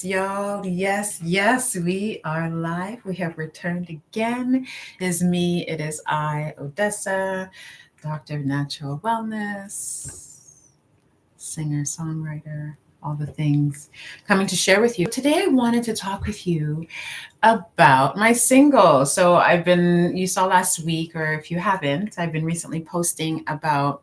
Yes, y'all. Yes, yes, we are live. We have returned again. It is me, it is I, Odessa, Doctor of Natural Wellness, singer, songwriter, all the things coming to share with you. Today, I wanted to talk with you about my single. So, you saw last week, or if you haven't, I've been recently posting about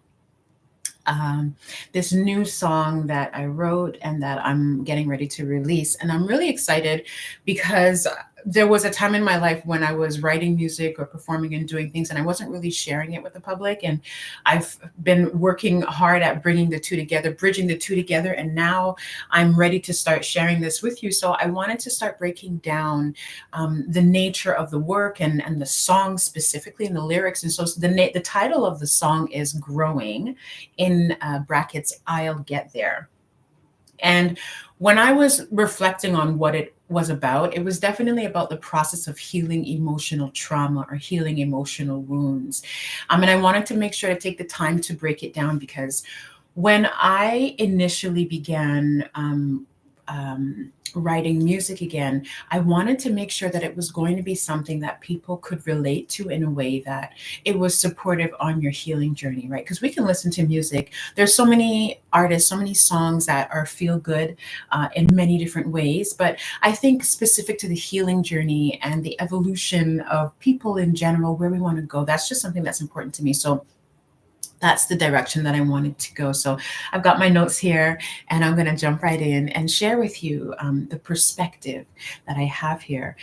um, this new song that I wrote and that I'm getting ready to release. And I'm really excited because there was a time in my life when I was writing music or performing and doing things, and I wasn't really sharing it with the public. And I've been working hard at bringing the two together, bridging the two together. And now I'm ready to start sharing this with you. So I wanted to start breaking down the nature of the work and the song specifically and the lyrics. And so the title of the song is Growing, in brackets, I'll Get There. And when I was reflecting on what it was about, it was definitely about the process of healing emotional trauma or healing emotional wounds. And I wanted to make sure to take the time to break it down because when I initially began writing music again, I wanted to make sure that it was going to be something that people could relate to in a way that it was supportive on your healing journey, right? Because we can listen to music. There's so many artists, so many songs that are feel good in many different ways. But I think specific to the healing journey and the evolution of people in general, where we want to go, that's just something that's important to me. So that's the direction that I wanted to go. So I've got my notes here and I'm going to jump right in and share with you the perspective that I have here.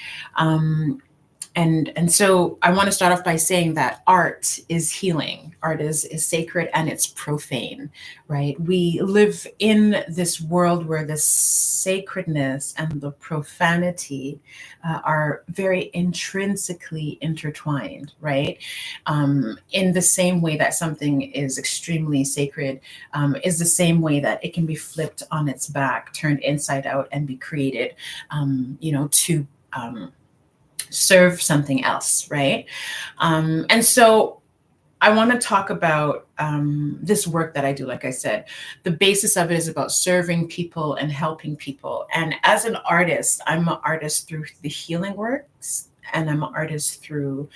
And so I want to start off by saying that art is healing. Art is sacred and it's profane, right? We live in this world where the sacredness and the profanity are very intrinsically intertwined, right? In the same way that something is extremely sacred, is the same way that it can be flipped on its back, turned inside out, and be created, to serve something else, right? And so I want to talk about this work that I do. Like I said, the basis of it is about serving people and helping people. And as an artist, I'm an artist through the healing works and I'm an artist through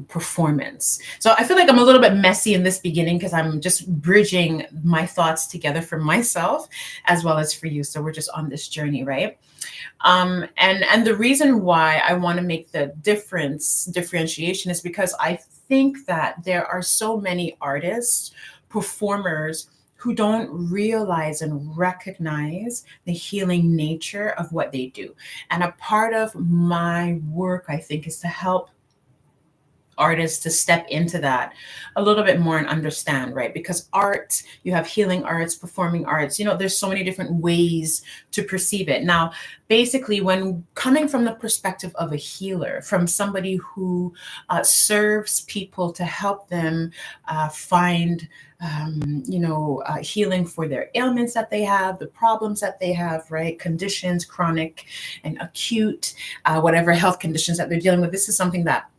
performance. So I feel like I'm a little bit messy in this beginning because I'm just bridging my thoughts together for myself as well as for you. So we're just on this journey, right? And the reason why I want to make the differentiation is because I think that there are so many artists, performers who don't realize and recognize the healing nature of what they do. And a part of my work, I think, is to help artists to step into that a little bit more and understand, right? Because art, you have healing arts, performing arts, there's so many different ways to perceive it. Now, basically, when coming from the perspective of a healer, from somebody who serves people to help them find healing for their ailments that they have, the problems that they have, right? Conditions, chronic and acute, whatever health conditions that they're dealing with. This is something that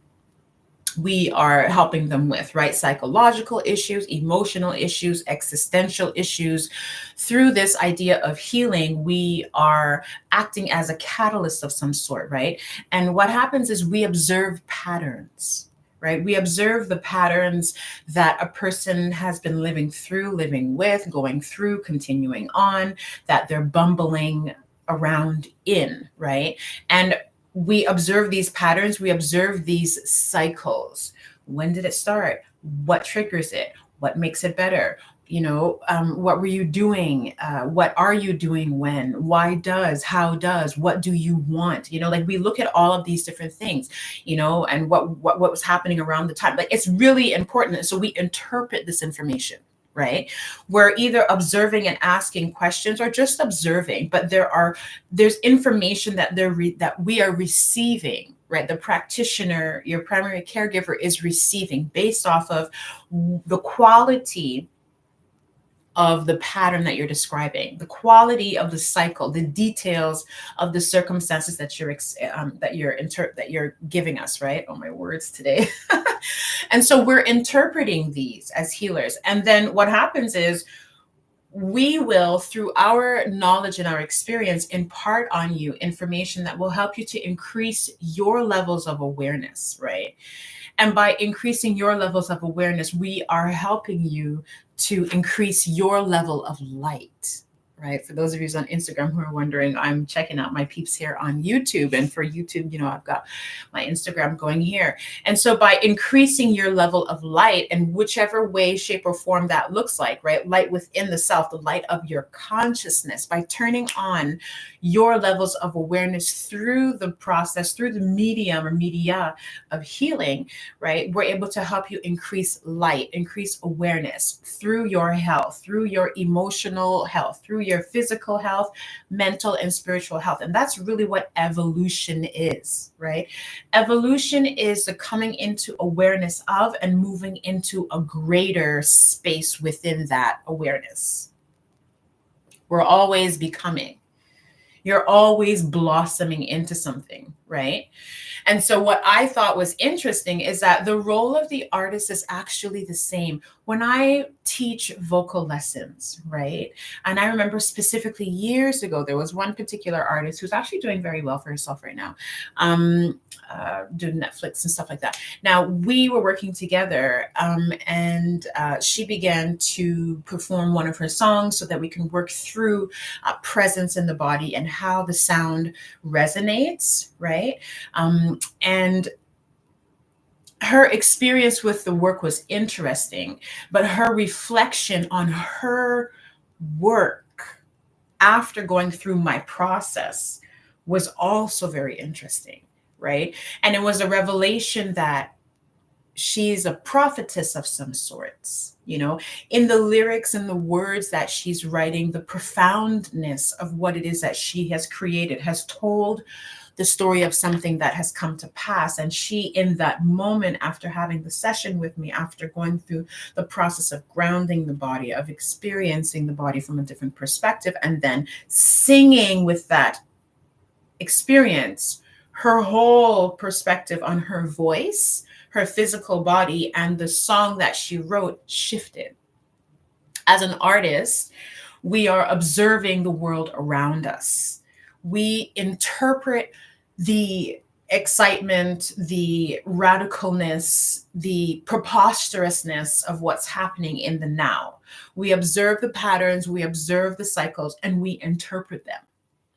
we are helping them with, right? Psychological issues, emotional issues, existential issues. Through this idea of healing, we are acting as a catalyst of some sort, right? And what happens is we observe patterns, right? We observe the patterns that a person has been living through, living with, going through, continuing on, that they're bumbling around in, right? And we observe these patterns, we observe these cycles. When did it start? What triggers it? What makes it better? What were you doing? What are you doing when? Why does? How does? What do you want? Like we look at all of these different things, and what was happening around the time. Like it's really important. So we interpret this information, right? We're either observing and asking questions or just observing, but there's information that that we are receiving, right? The practitioner, your primary caregiver is receiving based off of the quality of the pattern that you're describing, the quality of the cycle, the details of the circumstances that you're giving us, right? Oh, my words today. And so we're interpreting these as healers. And then what happens is we will, through our knowledge and our experience, impart on you information that will help you to increase your levels of awareness, right? And by increasing your levels of awareness, we are helping you to increase your level of light. Right. For those of you on Instagram who are wondering, I'm checking out my peeps here on YouTube. And for YouTube, I've got my Instagram going here. And so by increasing your level of light in whichever way, shape, or form that looks like, right? Light within the self, the light of your consciousness, by turning on your levels of awareness through the process, through the medium or media of healing, right? We're able to help you increase light, increase awareness through your health, through your emotional health, through your physical health, mental and spiritual health. And that's really what evolution is, right? Evolution is the coming into awareness of and moving into a greater space within that awareness. We're always becoming. You're always blossoming into something, right? And so what I thought was interesting is that the role of the artist is actually the same. When I teach vocal lessons, right? And I remember specifically years ago, there was one particular artist who's actually doing very well for herself right now, doing Netflix and stuff like that. Now, we were working together, and she began to perform one of her songs so that we can work through presence in the body and how the sound resonates, right? And her experience with the work was interesting, but her reflection on her work after going through my process was also very interesting, right? And it was a revelation that she's a prophetess of some sorts, in the lyrics and the words that she's writing, the profoundness of what it is that she has created has told the story of something that has come to pass. And she, in that moment, after having the session with me, after going through the process of grounding the body, of experiencing the body from a different perspective, and then singing with that experience, her whole perspective on her voice, her physical body, and the song that she wrote shifted. As an artist, we are observing the world around us. We interpret the excitement, the radicalness, the preposterousness of what's happening in the now. We observe the patterns, we observe the cycles, and we interpret them.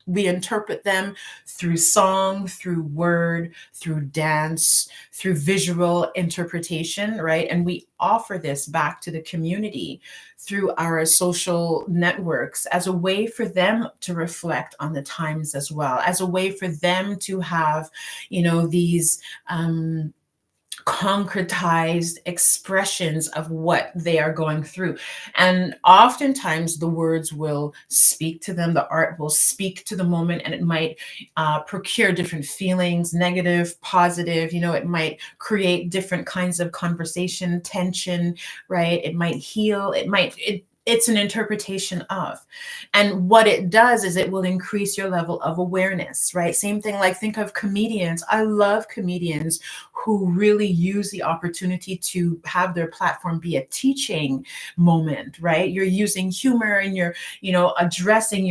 We interpret them through song, through word, through dance, through visual interpretation, right? And we offer this back to the community through our social networks as a way for them to reflect on the times as well, as a way for them to have, these concretized expressions of what they are going through. And oftentimes the words will speak to them, the art will speak to the moment, and it might procure different feelings, negative, positive, it might create different kinds of conversation, tension, right? It might heal, it's an interpretation of. And what it does is it will increase your level of awareness, right? Same thing, like think of comedians. I love comedians who really use the opportunity to have their platform be a teaching moment, right? You're using humor and you're, addressing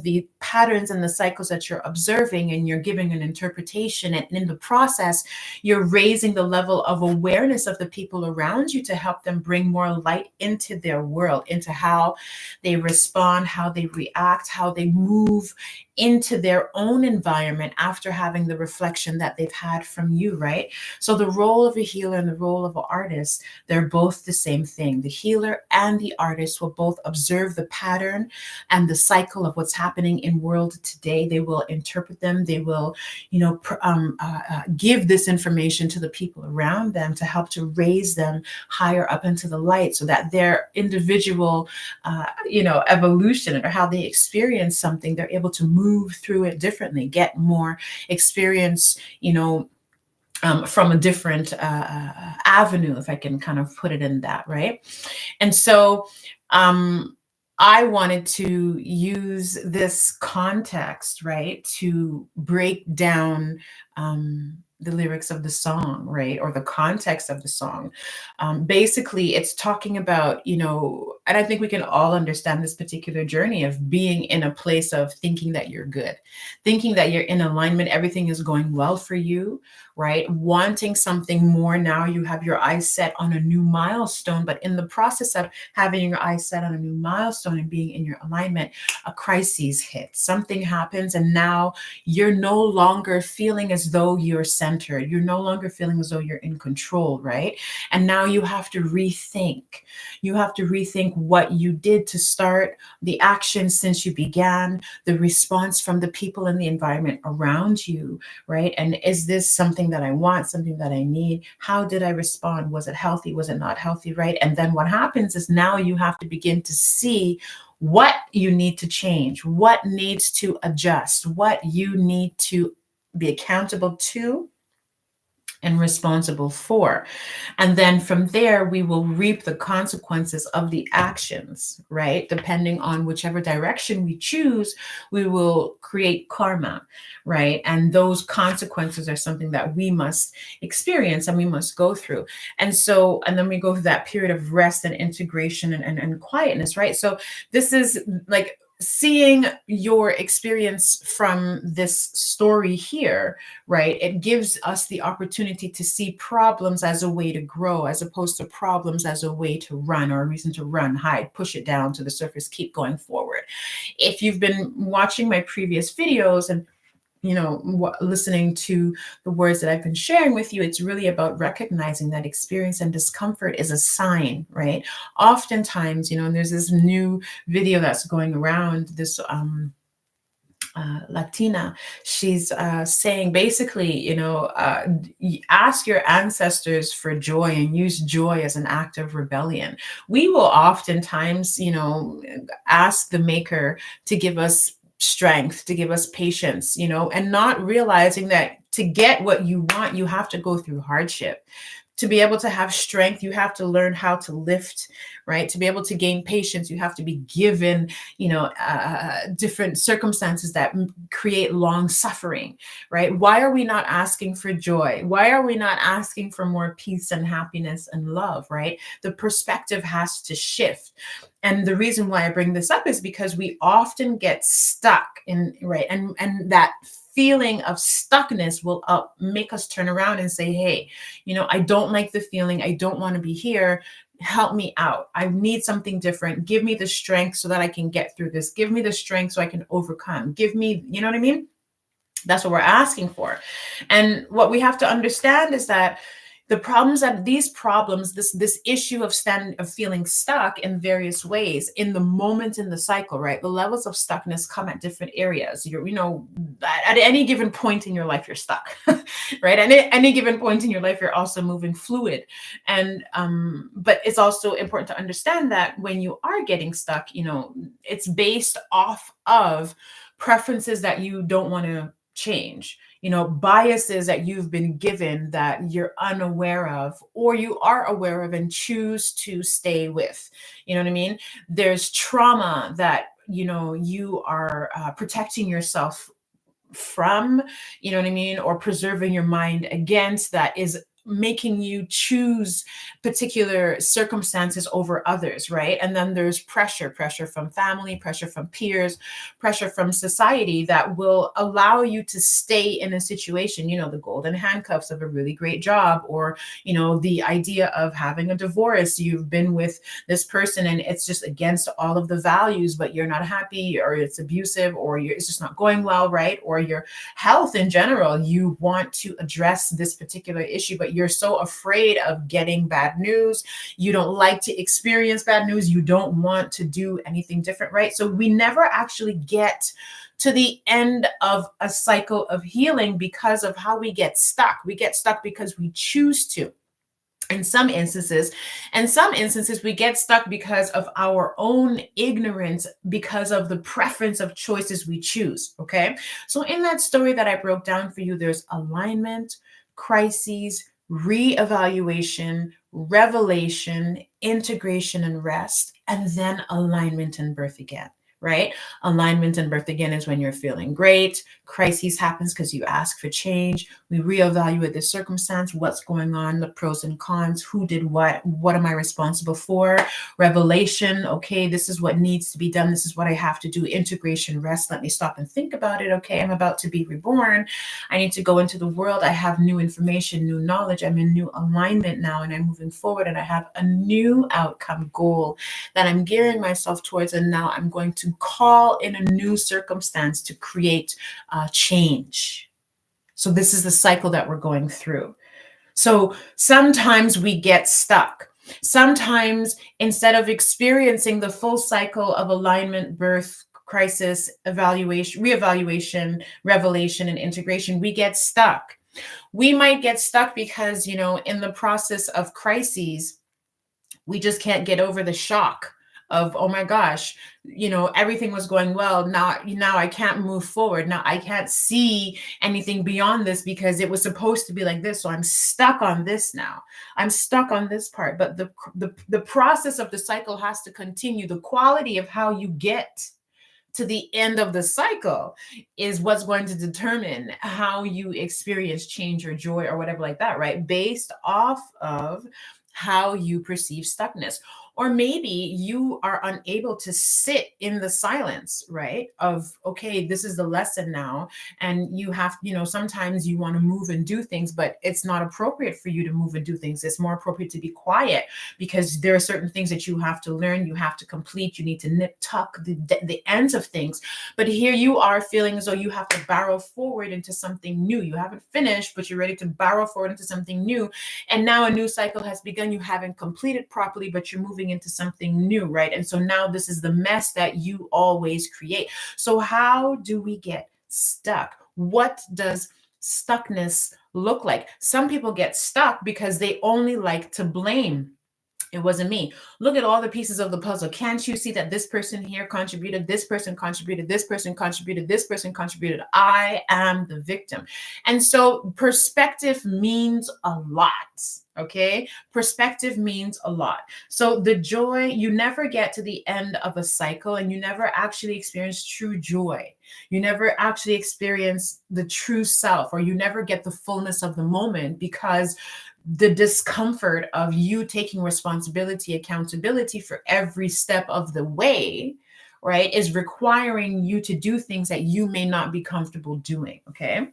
the patterns and the cycles that you're observing, and you're giving an interpretation. And in the process, you're raising the level of awareness of the people around you to help them bring more light into their world, into how they respond, how they react, how they move into their own environment after having the reflection that they've had from you, right? So the role of a healer and the role of an artist, they're both the same thing. The healer and the artist will both observe the pattern and the cycle of what's happening in world today. They will interpret them. They will, give this information to the people around them to help to raise them higher up into the light, so that their individual, evolution or how they experience something, they're able to move through it differently, get more experience, from a different avenue, if I can kind of put it in that, right? And so I wanted to use this context, right, to break down the lyrics of the song, right? Or the context of the song. Basically, it's talking about, and I think we can all understand this particular journey of being in a place of thinking that you're good, thinking that you're in alignment, everything is going well for you, right? Wanting something more. Now you have your eyes set on a new milestone, but in the process of having your eyes set on a new milestone and being in your alignment, a crisis hits, something happens, and now you're no longer feeling as though you're centered. You're no longer feeling as though you're in control, right? And now you have to rethink. You have to rethink what you did to start, the action since you began, the response from the people in the environment around you, right? And is this something that I want, something that I need? How did I respond? Was it healthy? Was it not healthy, right? And then what happens is now you have to begin to see what you need to change, what needs to adjust, what you need to be accountable to and responsible for. And then from there, we will reap the consequences of the actions, right? Depending on whichever direction we choose, we will create karma, right? And those consequences are something that we must experience and we must go through. And so, and then we go through that period of rest and integration and quietness, right? So this is like seeing your experience from this story here, right? It gives us the opportunity to see problems as a way to grow, as opposed to problems as a way to run or a reason to run, hide, push it down to the surface, keep going forward. If you've been watching my previous videos and listening to the words that I've been sharing with you, it's really about recognizing that experience and discomfort is a sign, right? Oftentimes, and there's this new video that's going around, this Latina, she's saying basically, ask your ancestors for joy and use joy as an act of rebellion. We will oftentimes, ask the maker to give us strength, to give us patience, and not realizing that to get what you want, you have to go through hardship. To be able to have strength, you have to learn how to lift, right? To be able to gain patience, you have to be given, different circumstances that create long suffering, right? Why are we not asking for joy? Why are we not asking for more peace and happiness and love, right? The perspective has to shift. And the reason why I bring this up is because we often get stuck in, right? And that feeling of stuckness will make us turn around and say, hey, I don't like the feeling. I don't want to be here. Help me out. I need something different. Give me the strength so that I can get through this. Give me the strength so I can overcome. Give me, you know what I mean? That's what we're asking for. And what we have to understand is that this issue of feeling stuck in various ways in the moment in the cycle, right? The levels of stuckness come at different areas. At any given point in your life, you're stuck, right? And at any given point in your life, you're also moving fluid. And, but it's also important to understand that when you are getting stuck, it's based off of preferences that you don't want to change, biases that you've been given that you're unaware of or you are aware of and choose to stay with. You know what I mean? There's trauma that, you are protecting yourself from, you know what I mean? Or preserving your mind against, that is making you choose particular circumstances over others, right? And then there's pressure from family, pressure from peers, pressure from society that will allow you to stay in a situation, the golden handcuffs of a really great job, or, the idea of having a divorce. You've been with this person and it's just against all of the values, but you're not happy, or it's abusive, or it's just not going well, right? Or your health in general, you want to address this particular issue, but you're so afraid of getting bad news. You don't like to experience bad news. You don't want to do anything different, right? So we never actually get to the end of a cycle of healing because of how we get stuck. We get stuck because we choose to. In some instances, we get stuck because of our own ignorance, because of the preference of choices we choose. Okay. So in that story that I broke down for you, there's alignment, crises, reevaluation, revelation, integration, and rest, and then alignment and birth again. right? Alignment and birth again is when you're feeling great. Crises happens because you ask for change. We reevaluate the circumstance, what's going on, the pros and cons, who did what am I responsible for? Revelation, okay, this is what needs to be done. This is what I have to do. Integration, rest, let me stop and think about it. Okay, I'm about to be reborn. I need to go into the world. I have new information, new knowledge. I'm in new alignment now, and I'm moving forward, and I have a new outcome goal that I'm gearing myself towards. And now I'm going to call in a new circumstance to create change. So this is the cycle that we're going through. So sometimes we get stuck. Sometimes instead of experiencing the full cycle of alignment, birth, crisis, evaluation, reevaluation, revelation, and integration, we get stuck. We might get stuck because, in the process of crises, we just can't get over the shock of, oh my gosh, everything was going well. Now I can't move forward. Now I can't see anything beyond this because it was supposed to be like this. So I'm stuck on this now. I'm stuck on this part. But the process of the cycle has to continue. The quality of how you get to the end of the cycle is what's going to determine how you experience change or joy or whatever like that, right? Based off of how you perceive stuckness. Or maybe you are unable to sit in the silence, right? Of, okay, this is the lesson now. And you have, sometimes you want to move and do things, but it's not appropriate for you to move and do things. It's more appropriate to be quiet because there are certain things that you have to learn, you have to complete, you need to nip tuck the ends of things. But here you are feeling as though you have to barrel forward into something new. You haven't finished, but you're ready to barrel forward into something new. And now a new cycle has begun. You haven't completed properly, but you're moving into something new, right? And so now this is the mess that you always create. So how do we get stuck? What does stuckness look like? Some people get stuck because they only like to blame. It wasn't me. Look at all the pieces of the puzzle. Can't you see that this person here contributed, this person contributed, this person contributed, this person contributed? I am the victim. And so perspective means a lot. Okay. Perspective means a lot. So the joy, you never get to the end of a cycle and you never actually experience true joy. You never actually experience the true self, or you never get the fullness of the moment because the discomfort of you taking responsibility, accountability for every step of the way, right, is requiring you to do things that you may not be comfortable doing. Okay.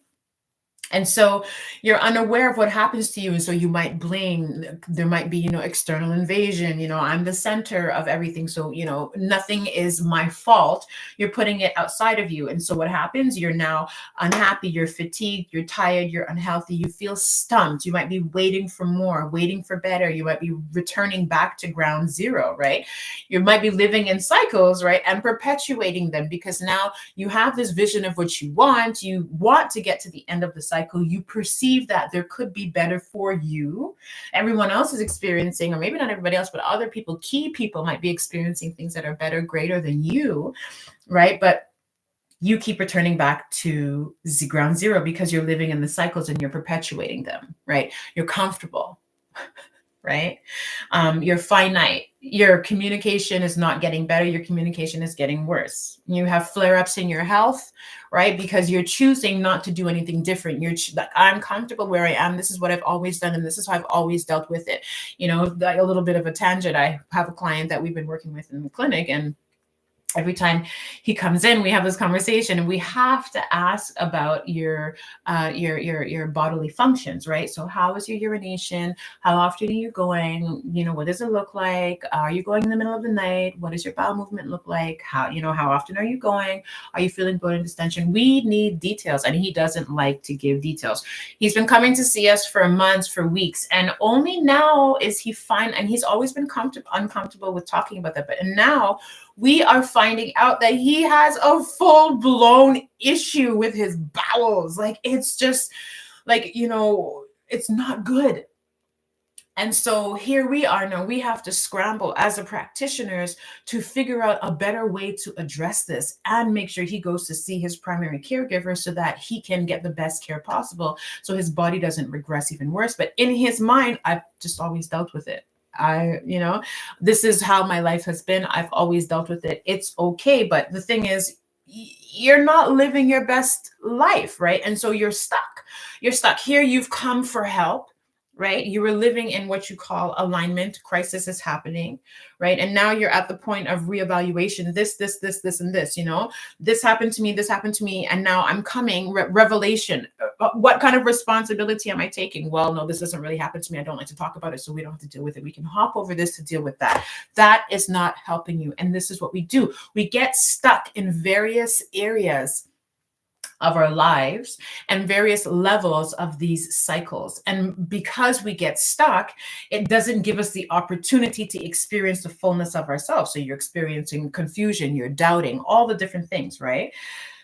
And so you're unaware of what happens to you. And so you might blame, there might be, external invasion, I'm the center of everything. So, nothing is my fault. You're putting it outside of you. And so what happens? You're now unhappy, you're fatigued, you're tired, you're unhealthy, you feel stumped. You might be waiting for more, waiting for better. You might be returning back to ground zero, right? You might be living in cycles, right? And perpetuating them because now you have this vision of what you want to get to the end of the cycle. You perceive that there could be better for you. Everyone else is experiencing, or maybe not everybody else, but other people, key people might be experiencing things that are better, greater than you, right? But you keep returning back to ground zero because you're living in the cycles and you're perpetuating them, right? You're comfortable. Right? You're finite. Your communication is not getting better. Your communication is getting worse. You have flare-ups in your health, right? Because you're choosing not to do anything different. You're like, I'm comfortable where I am. This is what I've always done. And this is how I've always dealt with it. Like a little bit of a tangent. I have a client that we've been working with in the clinic, and every time he comes in, we have this conversation, and we have to ask about your bodily functions, right? So how is your urination? How often are you going? What does it look like? Are you going in the middle of the night? What does your bowel movement look like? How often are you going? Are you feeling bloated and distension? We need details, and he doesn't like to give details. He's been coming to see us for months, for weeks, and only now is he fine. And he's always been uncomfortable with talking about that, but now we are finding out that he has a full-blown issue with his bowels. Like, it's just like, it's not good. And so here we are now. We have to scramble as a practitioners to figure out a better way to address this and make sure he goes to see his primary caregiver so that he can get the best care possible, so his body doesn't regress even worse. But in his mind, I've just always dealt with it. This is how my life has been. I've always dealt with it. It's okay. But the thing is, you're not living your best life, right? And so you're stuck. You're stuck here. You've come for help, right? You were living in what you call alignment. Crisis is happening, right? And now you're at the point of reevaluation. This, and this. This happened to me. This happened to me, and now I'm coming. Revelation. What kind of responsibility am I taking? Well, no, this doesn't really happen to me. I don't like to talk about it, so we don't have to deal with it. We can hop over this to deal with that. That is not helping you. And this is what we do. We get stuck in various areas of our lives and various levels of these cycles. And because we get stuck, it doesn't give us the opportunity to experience the fullness of ourselves. So you're experiencing confusion, you're doubting, all the different things, right?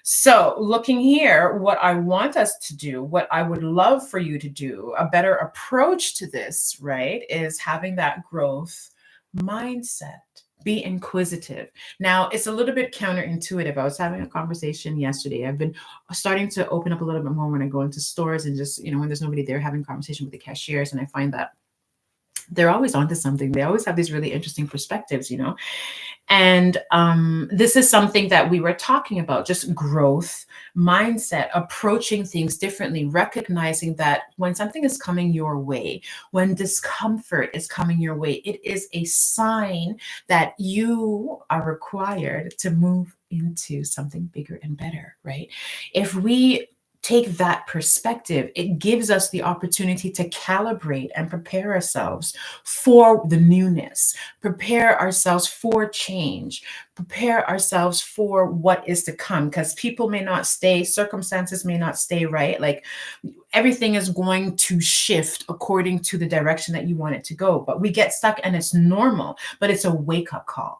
So looking here, what I want us to do, what I would love for you to do, a better approach to this, right, is having that growth mindset. Be inquisitive. Now, it's a little bit counterintuitive. I was having a conversation yesterday. I've been starting to open up a little bit more when I go into stores and just, when there's nobody there, having a conversation with the cashiers. And I find that they're always onto something. They always have these really interesting perspectives, And this is something that we were talking about, just growth mindset, approaching things differently, recognizing that when something is coming your way, when discomfort is coming your way, it is a sign that you are required to move into something bigger and better, right? If we take that perspective, it gives us the opportunity to calibrate and prepare ourselves for the newness, prepare ourselves for change, prepare ourselves for what is to come, because people may not stay, circumstances may not stay, right? Like everything is going to shift according to the direction that you want it to go, but we get stuck and it's normal, but it's a wake-up call.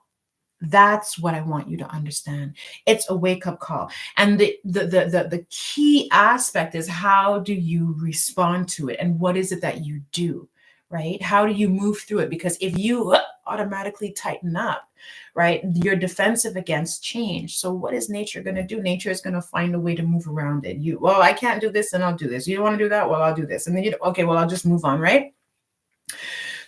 That's what I want you to understand. It's a wake-up call. And the key aspect is, how do you respond to it? And what is it that you do, right? How do you move through it? Because if you automatically tighten up, right, you're defensive against change. So what is nature going to do? Nature is going to find a way to move around it. Well, I can't do this, and I'll do this. You don't want to do that? Well, I'll do this. And then okay, well, I'll just move on, right?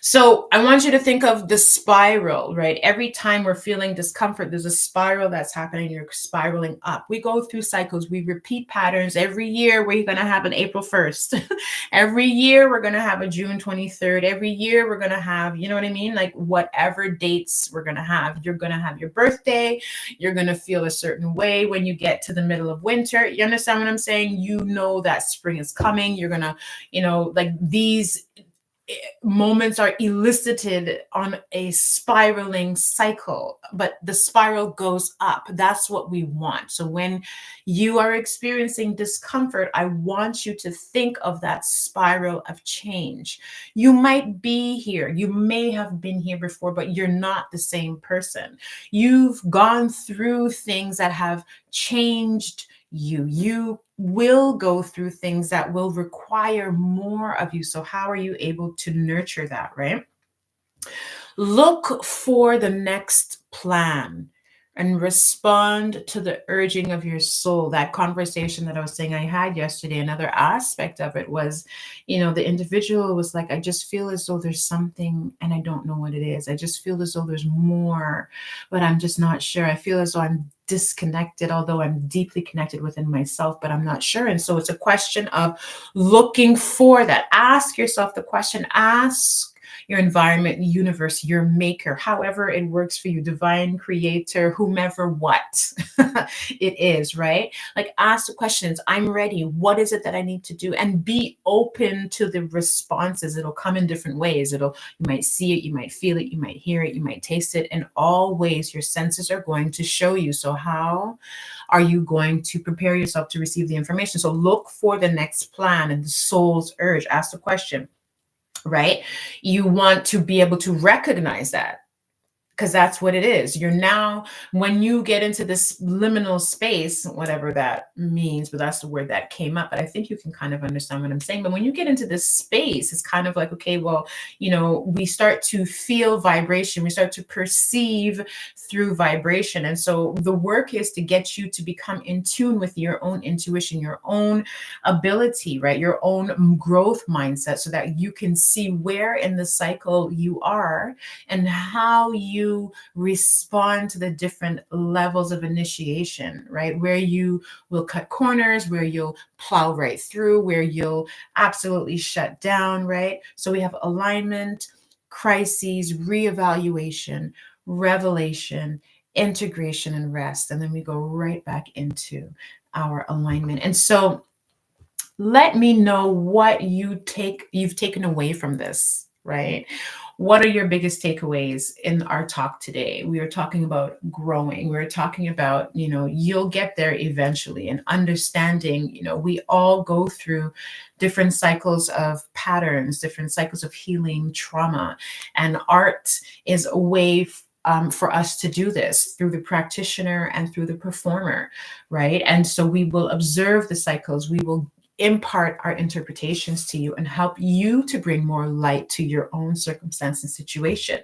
So I want you to think of the spiral, right? Every time we're feeling discomfort, there's a spiral that's happening. You're spiraling up. We go through cycles. We repeat patterns. Every year we're going to have an April 1st. Every year we're going to have a June 23rd. Every year we're going to have, you know what I mean? Like whatever dates we're going to have. You're going to have your birthday. You're going to feel a certain way when you get to the middle of winter. You understand what I'm saying? You know that spring is coming. You're going to, like these moments are elicited on a spiraling cycle, but the spiral goes up. That's what we want. So when you are experiencing discomfort, I want you to think of that spiral of change. You might be here. You may have been here before, but you're not the same person. You've gone through things that have changed you. You will go through things that will require more of you. So how are you able to nurture that, right? Look for the next plan and respond to the urging of your soul. That conversation that I was saying I had yesterday, another aspect of it was, the individual was like, I just feel as though there's something and I don't know what it is. I just feel as though there's more, but I'm just not sure. I feel as though I'm disconnected, although I'm deeply connected within myself, but I'm not sure. And so it's a question of looking for that. Ask yourself the question, ask your environment, universe, your maker, however it works for you, divine creator, whomever, what it is, right? Like ask the questions, I'm ready. What is it that I need to do? And be open to the responses. It'll come in different ways. You might see it, you might feel it, you might hear it, you might taste it. In all ways, your senses are going to show you. So how are you going to prepare yourself to receive the information? So look for the next plan and the soul's urge. Ask the question, right? You want to be able to recognize that. because that's what it is. You're now, when you get into this liminal space, whatever that means, but that's the word that came up. But I think you can kind of understand what I'm saying. But when you get into this space, it's kind of like, okay, well, we start to feel vibration, we start to perceive through vibration. And so the work is to get you to become in tune with your own intuition, your own ability, right? Your own growth mindset, so that you can see where in the cycle you are and how you respond to the different levels of initiation, right? Where you will cut corners, where you'll plow right through, where you'll absolutely shut down, right? So we have alignment, crises, reevaluation, revelation, integration, and rest. And then we go right back into our alignment. And so let me know what you've taken away from this, right? What are your biggest takeaways in our talk today? We are talking about growing. We're talking about, you'll get there eventually, and understanding, we all go through different cycles of patterns, different cycles of healing trauma, and art is a way for us to do this through the practitioner and through the performer, right? And so we will observe the cycles, we will impart our interpretations to you and help you to bring more light to your own circumstance and situation.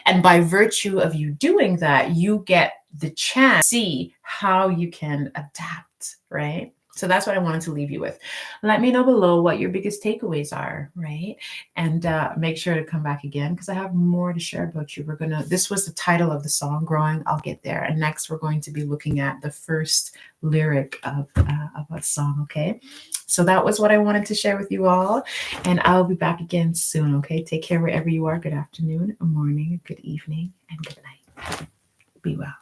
And by virtue of you doing that, you get the chance to see how you can adapt, right? So that's what I wanted to leave you with. Let me know below what your biggest takeaways are, right? And make sure to come back again, because I have more to share about you. This was the title of the song, Growing, I'll Get There. And next we're going to be looking at the first lyric of a song, okay? So that was what I wanted to share with you all. And I'll be back again soon, okay? Take care wherever you are. Good afternoon, good morning, good evening, and good night. Be well.